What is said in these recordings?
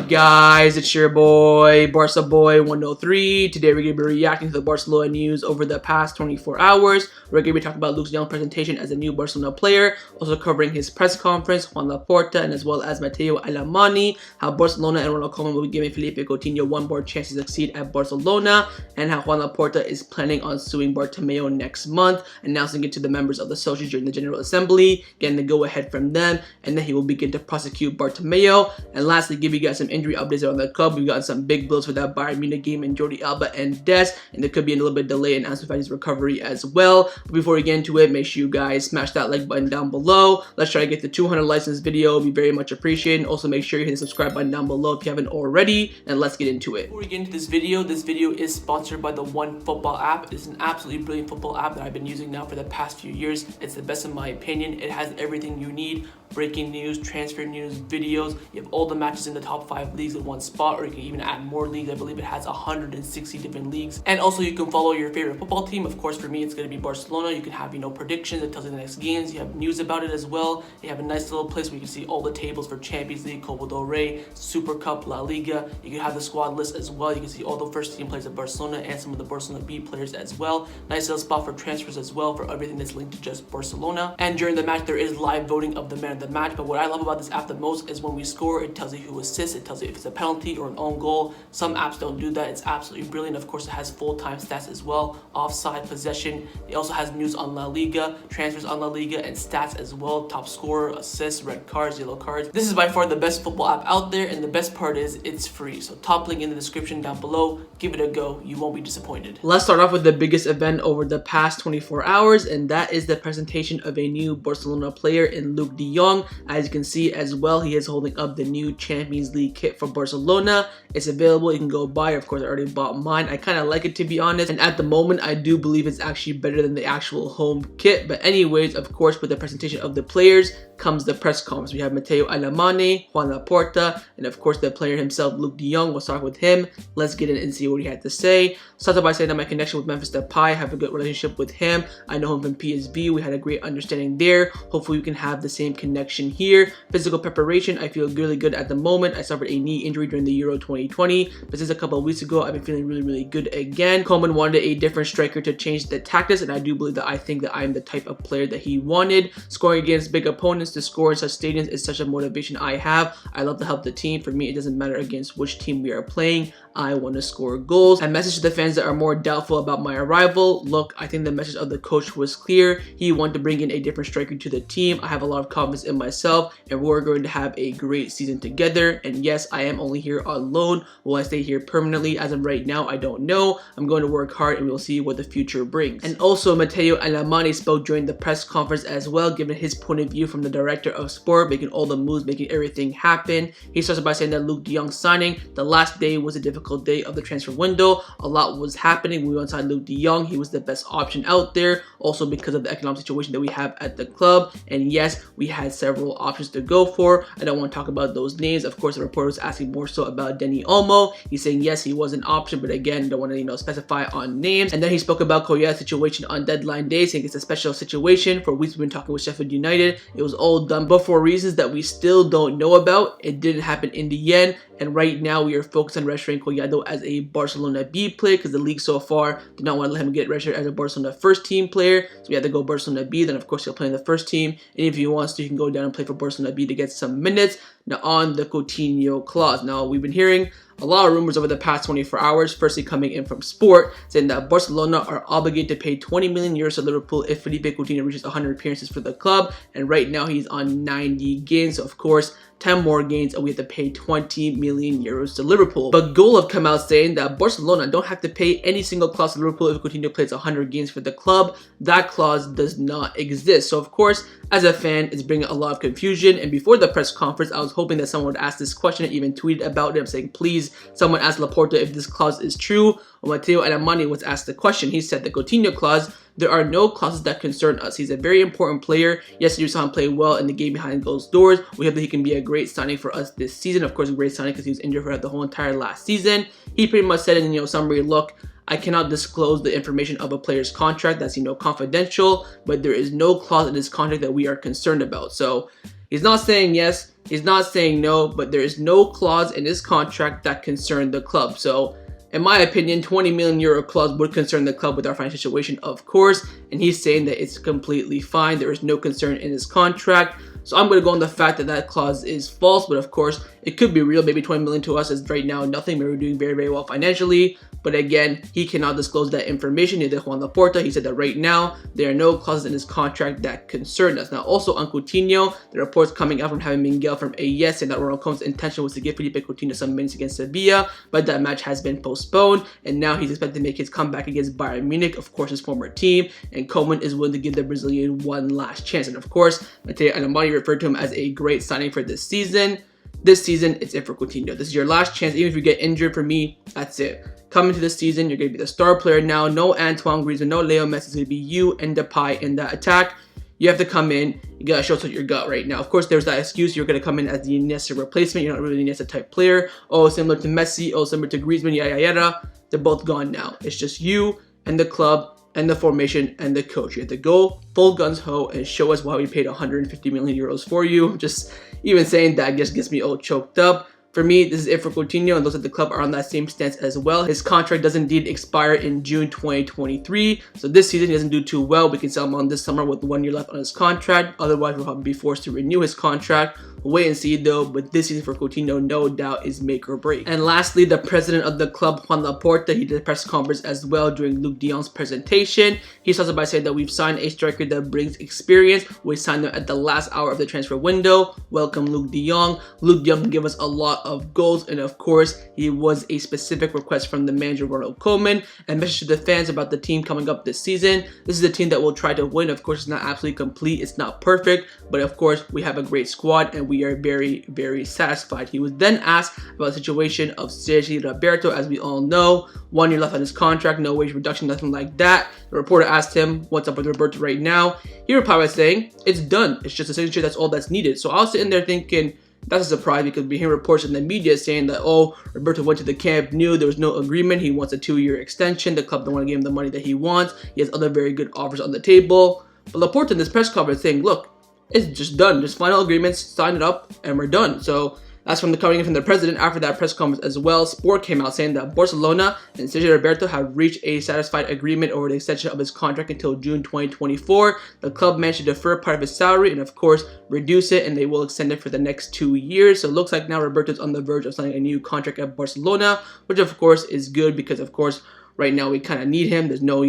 guys? It's your boy, Barca Boy 103. Today we're going to be reacting to the Barcelona news over the past 24 hours. We're going to be talking about Luuk de Jong's presentation as a new Barcelona player, also covering his press conference, Joan Laporta, and as well as Mateu, Alemany, how Barcelona and Ronald Koeman will be giving Philippe Coutinho one more chance to succeed at Barcelona, and how Joan Laporta is planning on suing Bartomeu next month, announcing it to the members of the socios during the General Assembly, getting the go-ahead from them, and then he will begin to prosecute Bartomeu. And lastly, give you guys some injury updates around the club. We've gotten some big blows for that Bayern Munich game in Jordi, Alba, and Dest, and there could be a little bit of delay in Ansu Fati's recovery as well. But before we get into it, make sure you guys smash that like button down below. Let's try to get to 200 likes in this video. It'll be very much appreciated. Also, make sure you hit the subscribe button down below if you haven't already, and let's get into it. Before we get into this video is sponsored by the One Football app. It's an absolutely brilliant football app that I've been using now for the past few years. It's the best in my opinion. It has everything you need: breaking news, transfer news, videos. You have all the matches in the top 5 leagues in one spot, or you can even add more leagues. I believe it has 160 different leagues. And also you can follow your favorite football team. Of course, for me, it's going to be Barcelona. You can have, predictions. It tells you the next games. You have news about it as well. You have a nice little place where you can see all the tables for Champions League, Copa del Rey, Super Cup, La Liga. You can have the squad list as well. You can see all the first team players of Barcelona and some of the Barcelona B players as well. Nice little spot for transfers as well, for everything that's linked to just Barcelona. And during the match, there is live voting of the man of the match. But what I love about this app the most is when we score, it tells you who assists, it tells you if it's a penalty or an own goal. Some apps don't do that. It's absolutely brilliant. Of course, it has full-time stats as well, offside, possession. It also has news on La Liga, transfers on La Liga, and stats as well: top scorer, assists, red cards, yellow cards. This is by far the best football app out there, and the best part is it's free. So top link in the description down below. Give it a go. You won't be disappointed. Let's start off with the biggest event over the past 24 hours, and that is the presentation of a new Barcelona player in Luuk de Jong. As you can see as well, he is holding up the new Champions League kit for Barcelona. It's available. You can go buy it. Of course, I already bought mine. I kind of like it, to be honest, and at the moment I do believe it's actually better than the actual home kit. But anyways, of course, with the presentation of the players comes the press conference. We have Mateu, Alemany, Joan Laporta, and of course the player himself, Luuk de Jong. We'll start with him. Let's get in and see what he had to say. Started by saying that my connection with Memphis Depay, I have a good relationship with him. I know him from PSV. We had a great understanding there. Hopefully we can have the same connection here. Physical preparation, I feel really good at the moment. I suffered a knee injury during the Euro 2020, but since a couple of weeks ago, I've been feeling really good again. Koeman wanted a different striker to change the tactics, and I do believe that I think that I'm the type of player that he wanted. Scoring against big opponents, to score in such stadiums is such a motivation I have. I love to help the team. For me, it doesn't matter against which team we are playing. I want to score goals. And message to the fans that are more doubtful about my arrival: look, I think the message of the coach was clear. He wanted to bring in a different striker to the team. I have a lot of confidence in myself, and we're going to have a great season together. And yes, I am only here on loan. Will I stay here permanently? As of right now, I don't know. I'm going to work hard, and we'll see what the future brings. And also, Mateu Alemany spoke during the press conference as well, giving his point of view from the director of sport, making all the moves, making everything happen. He started by saying that Luuk de Jong signing, the last day was a difficult day of the transfer window. A lot was happening. We went on Luuk de Jong. He was the best option out there, also because of the economic situation that we have at the club. And yes, we had several options to go for. I don't want to talk about those names. Of course, the reporter was asking more so about Dani Olmo. He's saying yes, he was an option, but again, don't want to specify on names. And then he spoke about Koya's situation on deadline day, saying it's a special situation. For weeks we've been talking with Sheffield United. It was all done, but for reasons that we still don't know about, it didn't happen in the end. And right now we are focused on registering Collado as a Barcelona B player, because the league so far did not want to let him get registered as a Barcelona first team player. So we had to go Barcelona B. Then of course he'll play in the first team, and if he wants to, he can go down and play for Barcelona B to get some minutes. Now on the Coutinho clause. Now we've been hearing a lot of rumors over the past 24 hours, firstly coming in from Sport, saying that Barcelona are obligated to pay 20 million euros to Liverpool if Philippe Coutinho reaches 100 appearances for the club, and right now he's on 90 games, so of course 10 more games and we have to pay 20 million euros to Liverpool. But Goal have come out saying that Barcelona don't have to pay any single clause to Liverpool if Coutinho plays 100 games for the club. That clause does not exist. So of course, as a fan, it's bringing a lot of confusion. And before the press conference, I was hoping that someone would ask this question. I even tweeted about it. I'm saying, please, someone ask Laporta if this clause is true. When Mateu Alemany was asked the question, he said the Coutinho clause, there are no clauses that concern us. He's a very important player. Yes, you saw him play well in the game behind closed doors. We hope that he can be a great signing for us this season. Of course, a great signing because he was injured for the whole entire last season. He pretty much said in summary, look, I cannot disclose the information of a player's contract. That's confidential, but there is no clause in his contract that we are concerned about. So He's not saying yes, he's not saying no, but there is no clause in his contract that concern the club. So in my opinion, 20 million euro clause would concern the club with our financial situation, of course, and he's saying that it's completely fine. There is no concern in his contract. So I'm going to go on the fact that that clause is false, but of course, it could be real. Maybe 20 million to us is right now nothing. Maybe we're doing very, very well financially. But again, he cannot disclose that information. Neither Joan Laporta. He said that right now, there are no clauses in his contract that concern us. Now, also on Coutinho, the reports coming out from having Miguel from AES saying that Ronald Koeman's intention was to give Philippe Coutinho some minutes against Sevilla, but that match has been postponed, and now he's expected to make his comeback against Bayern Munich, of course, his former team, and Koeman is willing to give the Brazilian one last chance. And of course, Mateu Alemany referred to him as a great signing for this season. This season, it's it for Coutinho. This is your last chance. Even if you get injured, for me, that's it. Coming to this season, you're going to be the star player now. No Antoine Griezmann, no Leo Messi. It's going to be you and Depay in that attack. You have to come in. You got to show us what you got right now. Of course, there's that excuse. You're going to come in as the Iniesta replacement. You're not really an Iniesta type player. Oh, similar to Messi. Oh, similar to Griezmann. Yada, yada. They're both gone now. It's just you and the club and the formation and the coach. You have to go full guns ho and show us why we paid 150 million euros for you. Just even saying that just gets me all choked up. For me, this is it for Coutinho, and those at the club are on that same stance as well. His contract does indeed expire in June 2023, so this season he doesn't do too well. We can sell him on this summer with 1 year left on his contract. Otherwise, we'll probably be forced to renew his contract. We'll wait and see though, but this season for Coutinho, no doubt, is make or break. And lastly, the president of the club, Joan Laporta, he did a press conference as well during Luuk de Jong's presentation. He started by saying that we've signed a striker that brings experience. We signed him at the last hour of the transfer window. Welcome Luuk de Jong. Luuk de Jong can give us a lot of goals, and of course, he was a specific request from the manager, Ronald Koeman, and message to the fans about the team coming up this season. This is a team that will try to win. Of course, it's not absolutely complete. It's not perfect, but of course, we have a great squad, and we are very, very satisfied. He was then asked about the situation of Sergio Aguero. As we all know, 1 year left on his contract, no wage reduction, nothing like that. The reporter asked him, what's up with Roberto right now? He replied by saying, it's done. It's just a signature. That's all that's needed. So I was sitting there thinking, that's a surprise, because we hear reports in the media saying that, oh, Roberto went to the camp, knew there was no agreement. He wants a 2-year extension. The club don't want to give him the money that he wants. He has other very good offers on the table. But Laporta in this press conference saying, look, it's just done. Just final agreements, sign it up, and we're done. So that's coming in from the president after that press conference as well. Sport came out saying that Barcelona and Sergio Aguero have reached a satisfied agreement over the extension of his contract until June 2024. The club managed to defer part of his salary and, of course, reduce it, and they will extend it for the next 2 years. So it looks like now Roberto's on the verge of signing a new contract at Barcelona, which of course is good because, of course, right now we kind of need him. There's no,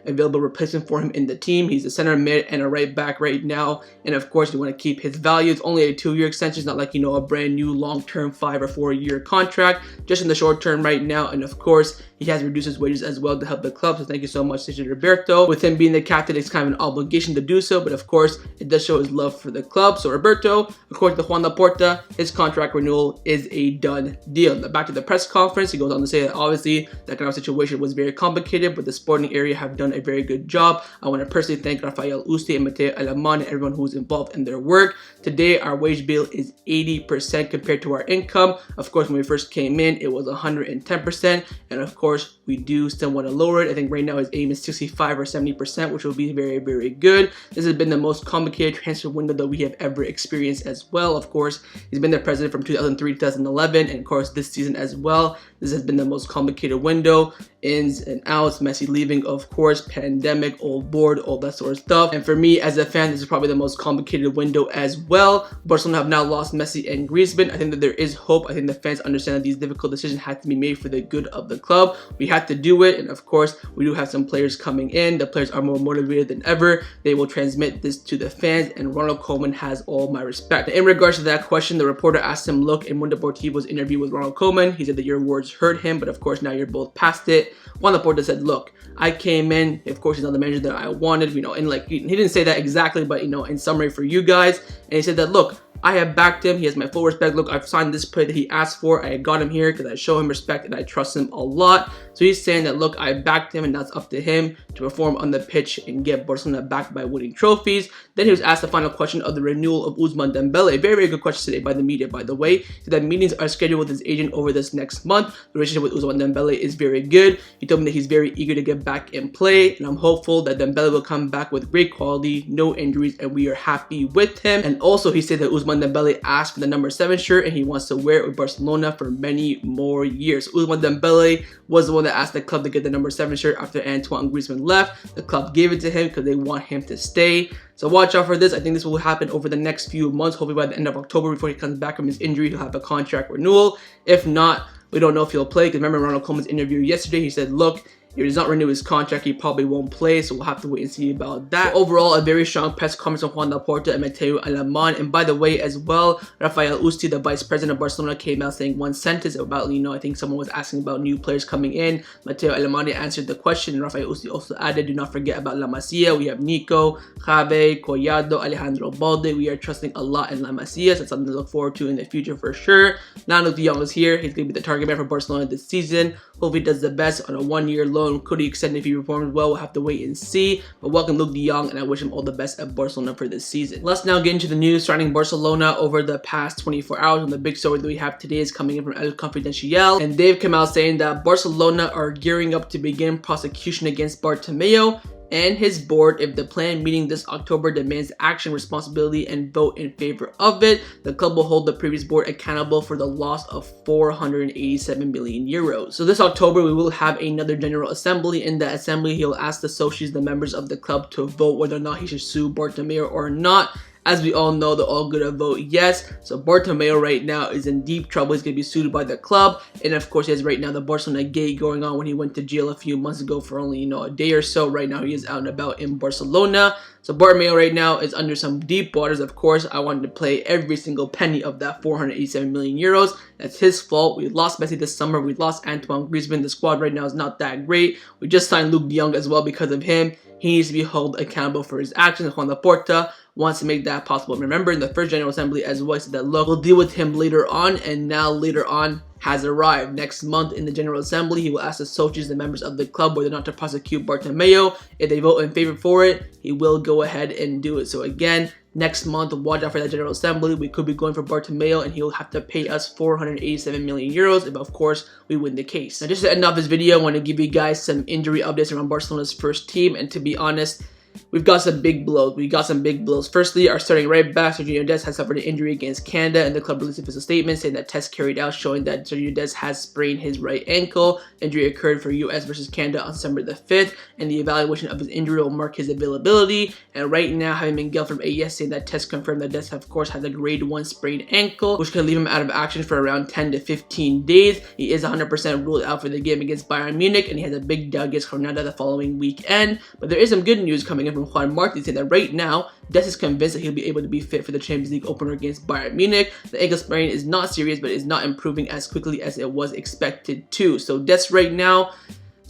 available replacement for him in the team. He's a center mid and a right back right now. And of course, we want to keep his value. It's only a 2-year extension. It's not like, a brand new long-term 5 or 4-year contract, just in the short term right now. And of course, he has reduced his wages as well to help the club. So thank you so much, Sergio Roberto. With him being the captain, it's kind of an obligation to do so. But of course, it does show his love for the club. So Roberto, according to Joan Laporta, his contract renewal is a done deal. Now back to the press conference, he goes on to say that obviously that kind of situation was very complicated, but the sporting area have done a very good job. I want to personally thank Rafael Uste and Mateu Alemany and everyone who's involved in their work. Today, our wage bill is 80% compared to our income. Of course, when we first came in, it was 110%. And of course, we do still want to lower it. I think right now his aim is 65 or 70%, which will be very, very good. This has been the most complicated transfer window that we have ever experienced as well. Of course, he's been the president from 2003 to 2011, and of course, this season as well. This has been the most complicated window. Ins and outs, Messi leaving, of course, pandemic, old board, all that sort of stuff. And for me as a fan, this is probably the most complicated window as well. Barcelona have now lost Messi and Griezmann. I think that there is hope. I think the fans understand that these difficult decisions had to be made for the good of the club. We had to do it, and of course, we do have some players coming in. The players are more motivated than ever. They will transmit this to the fans, and Ronald Koeman has all my respect. In regards to that question, the reporter asked him, look, in Mundo Deportivo's interview with Ronald Koeman, he said that your words hurt him, but of course, now you're both past it. Juan Laporta said, look, I came in, of course, he's not the manager that I wanted, and like, he didn't say that exactly, but, in summary for you guys, and he said that, look, I have backed him. He has my full respect. Look, I've signed this player that he asked for. I got him here because I show him respect and I trust him a lot. So he's saying that, look, I backed him and that's up to him to perform on the pitch and get Barcelona back by winning trophies. Then he was asked the final question of the renewal of Ousmane Dembele. A very, very good question today by the media, by the way. He said that meetings are scheduled with his agent over this next month. The relationship with Ousmane Dembele is very good. He told me that he's very eager to get back and play, and I'm hopeful that Dembele will come back with great quality, no injuries, and we are happy with him. And also, he said that Ousmane Dembele asked for the number 7 shirt and he wants to wear it with Barcelona for many more years. Ousmane Dembele was the one that asked the club to get the number 7 shirt after Antoine Griezmann left. The club gave it to him because they want him to stay. So watch out for this. I think this will happen over the next few months. Hopefully by the end of October, before he comes back from his injury, he'll have a contract renewal. If not, we don't know if he'll play, because remember Ronald Koeman's interview yesterday, he said, look, if he does not renew his contract, he probably won't play, so we'll have to wait and see about that. So overall, a very strong press conference from Joan Laporta and Mateu and Alemany. And by the way, as well, Rafael Usti, the vice president of Barcelona, came out saying one sentence about, I think someone was asking about new players coming in. Mateu Alemany answered the question, and Rafael Usti also added, do not forget about La Masia. We have Nico, Javi, Collado, Alejandro Balde. We are trusting a lot in La Masia, so it's something to look forward to in the future for sure. Now Luuk de Jong is here. He's going to be the target man for Barcelona this season. Hope he does the best on a 1-year loan. Could he extend if he performs well? We'll have to wait and see. But welcome Luuk de Jong, and I wish him all the best at Barcelona for this season. Let's now get into the news surrounding Barcelona over the past 24 hours. And the big story that we have today is coming in from El Confidencial. And they've come out saying that Barcelona are gearing up to begin prosecution against Bartomeu and his board if the planned meeting this October demands action, responsibility, and vote in favor of it. The club will hold the previous board accountable for the loss of 487 million euros. So this October, we will have another general assembly. In the assembly, he'll ask the associates, the members of the club, to vote whether or not he should sue Bartomeu or not. As we all know, they're all gonna vote yes. So Bartomeu right now is in deep trouble. He's gonna be sued by the club. And of course, he has right now the Barcelona gate going on when he went to jail a few months ago for only, a day or so. Right now, he is out and about in Barcelona. So Bartomeu right now is under some deep waters. Of course, I wanted to play every single penny of that 487 million euros. That's his fault. We lost Messi this summer. We lost Antoine Griezmann. The squad right now is not that great. We just signed Luuk de Jong as well because of him. He needs to be held accountable for his actions. Joan Laporta wants to make that possible. Remember, in the first General Assembly as well, he said that, look, we'll deal with him later on, and now later on has arrived. Next month in the General Assembly, he will ask the associates, the members of the club, whether or not to prosecute Bartomeu. If they vote in favor for it, he will go ahead and do it. So again, next month, watch out for that General Assembly. We could be going for Bartomeu, and he'll have to pay us 487 million euros if, of course, we win the case. Now, just to end off this video, I want to give you guys some injury updates around Barcelona's first team, and to be honest, we've got some big blows. Firstly, our starting right back, Sergio Dest, has suffered an injury against Canada, and the club released a statement saying that tests carried out showing that Sergio Dest has sprained his right ankle. Injury occurred for US versus Canada on December the 5th, and the evaluation of his injury will mark his availability. And right now, having Miguel from AES saying that tests confirmed that Dest, of course, has a grade 1 sprained ankle, which can leave him out of action for around 10 to 15 days. He is 100% ruled out for the game against Bayern Munich, and he has a big doubt against Granada the following weekend. But there is some good news coming in from Juan Martin saying that right now, Dest is convinced that he'll be able to be fit for the Champions League opener against Bayern Munich. The ankle sprain is not serious, but is not improving as quickly as it was expected to. So Dest right now,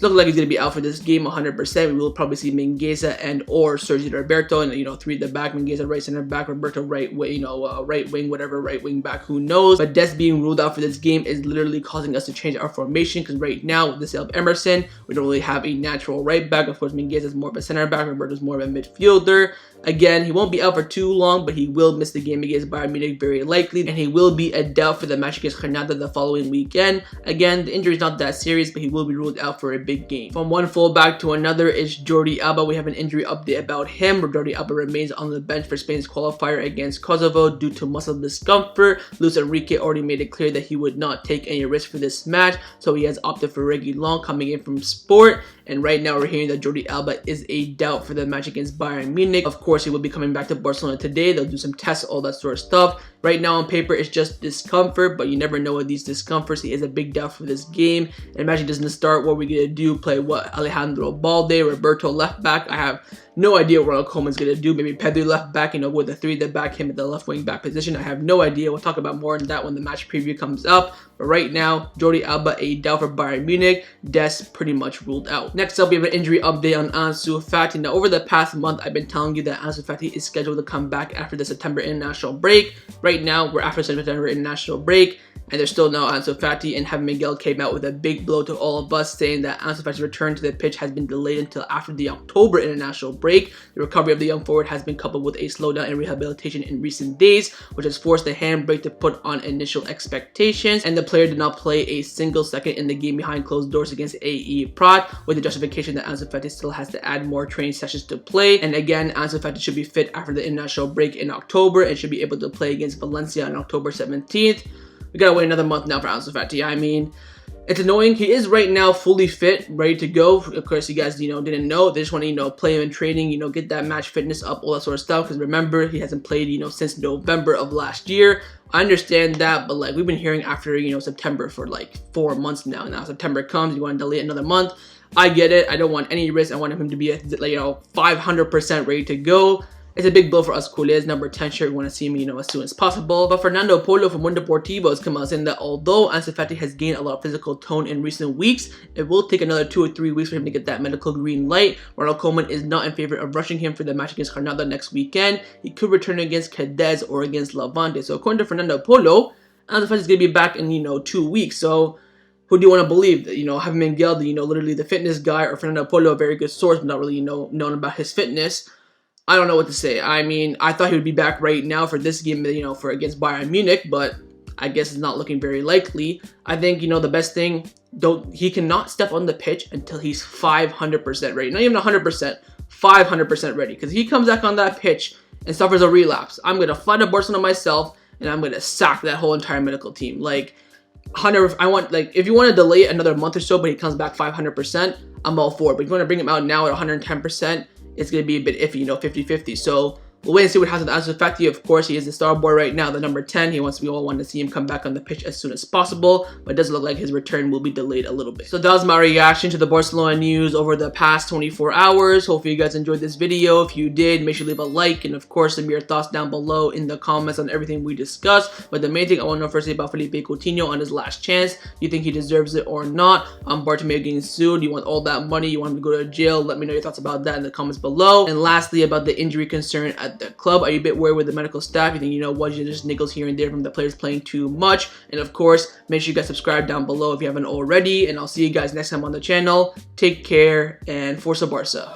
looking like he's going to be out for this game 100%. We will probably see Mingueza and or Sergio Roberto, and 3 at the back, Mingueza right center back, Roberto right wing, right wing, whatever, right wing back, who knows. But Dest being ruled out for this game is literally causing us to change our formation, because right now with the sale of Emerson, we don't really have a natural right back. Of course, Mingueza is more of a center back, Roberto is more of a midfielder. Again, he won't be out for too long, but he will miss the game against Bayern Munich very likely, and he will be a doubt for the match against Granada the following weekend. Again, the injury is not that serious, but he will be ruled out for a big game. From one fullback to another is Jordi Alba. We have an injury update about him. Jordi Alba remains on the bench for Spain's qualifier against Kosovo due to muscle discomfort. Luis Enrique already made it clear that he would not take any risk for this match, so he has opted for Reguilón coming in from Sport. And right now we're hearing that Jordi Alba is a doubt for the match against Bayern Munich. Of course, he will be coming back to Barcelona today. They'll do some tests, all that sort of stuff. Right now on paper, it's just discomfort, but you never know with these discomforts. He is a big doubt for this game. And imagine he doesn't start. What are we going to do? Play what? Alejandro Balde, Roberto left back. I have no idea what Ronald Koeman's going to do. Maybe Pedro left back, with the 3 that back him at the left wing back position. I have no idea. We'll talk about more on that when the match preview comes up. But right now, Jordi Alba, a doubt for Bayern Munich. Dest pretty much ruled out. Next up, we have an injury update on Ansu Fati. Now, over the past month, I've been telling you that Ansu Fati is scheduled to come back after the September international break. Right right now we're after September international break, and there's still no Ansu Fati, and Javi Miguel came out with a big blow to all of us, saying that Ansu Fati's return to the pitch has been delayed until after the October international break. The recovery of the young forward has been coupled with a slowdown in rehabilitation in recent days, which has forced the handbrake to put on initial expectations, and the player did not play a single second in the game behind closed doors against AE Prat, with the justification that Ansu Fati still has to add more training sessions to play. And again, Ansu Fati should be fit after the international break in October and should be able to play against Valencia on October 17th. We gotta wait another month now for Ansu Fati. I mean, it's annoying. He is right now fully fit, ready to go. Of course, you guys, didn't know. They just want to, play him in training, get that match fitness up, all that sort of stuff. Because remember, he hasn't played, since November of last year. I understand that, but like we've been hearing after, September for like 4 months now. Now September comes, you want to delay it another month. I get it. I don't want any risk. I want him to be, 500% ready to go. It's a big blow for us culés. Number 10 shirt, we want to see him, as soon as possible. But Fernando Polo from Mundo Deportivo has come out saying that although Ansu Fati has gained a lot of physical tone in recent weeks, it will take another 2 or 3 weeks for him to get that medical green light. Ronald Koeman is not in favor of rushing him for the match against Granada next weekend. He could return against Cadiz or against Levante. So according to Fernando Polo, Ansu Fati is going to be back in, 2 weeks. So who do you want to believe? That, Javi Miguel, literally the fitness guy, or Fernando Polo, a very good source, but not really, known about his fitness. I don't know what to say. I mean, I thought he would be back right now for this game, for against Bayern Munich, but I guess it's not looking very likely. I think, the best thing, he cannot step on the pitch until he's 500% ready. Not even 100%, 500% ready. Because he comes back on that pitch and suffers a relapse, I'm going to fly to Barcelona myself, and I'm going to sack that whole entire medical team. Like, if you want to delay it another month or so, but he comes back 500%, I'm all for it. But if you want to bring him out now at 110%, it's going to be a bit iffy, 50-50. So we'll wait and see what happens with Ansu Fati. Of course, he is the star boy right now, the number 10. We all want to see him come back on the pitch as soon as possible, but it does look like his return will be delayed a little bit. So that was my reaction to the Barcelona news over the past 24 hours. Hopefully you guys enjoyed this video. If you did, make sure to leave a like, and of course, leave your thoughts down below in the comments on everything we discussed. But the main thing I want to know firstly about Philippe Coutinho on his last chance. Do you think he deserves it or not? Bartomeu getting sued. Do you want all that money? You want him to go to jail? Let me know your thoughts about that in the comments below. And lastly, about the injury concern at the club. Are you a bit worried with the medical staff? You think, what, just niggles here and there from the players playing too much? And of course, make sure you guys subscribe down below if you haven't already. And I'll see you guys next time on the channel. Take care, and Forza Barca.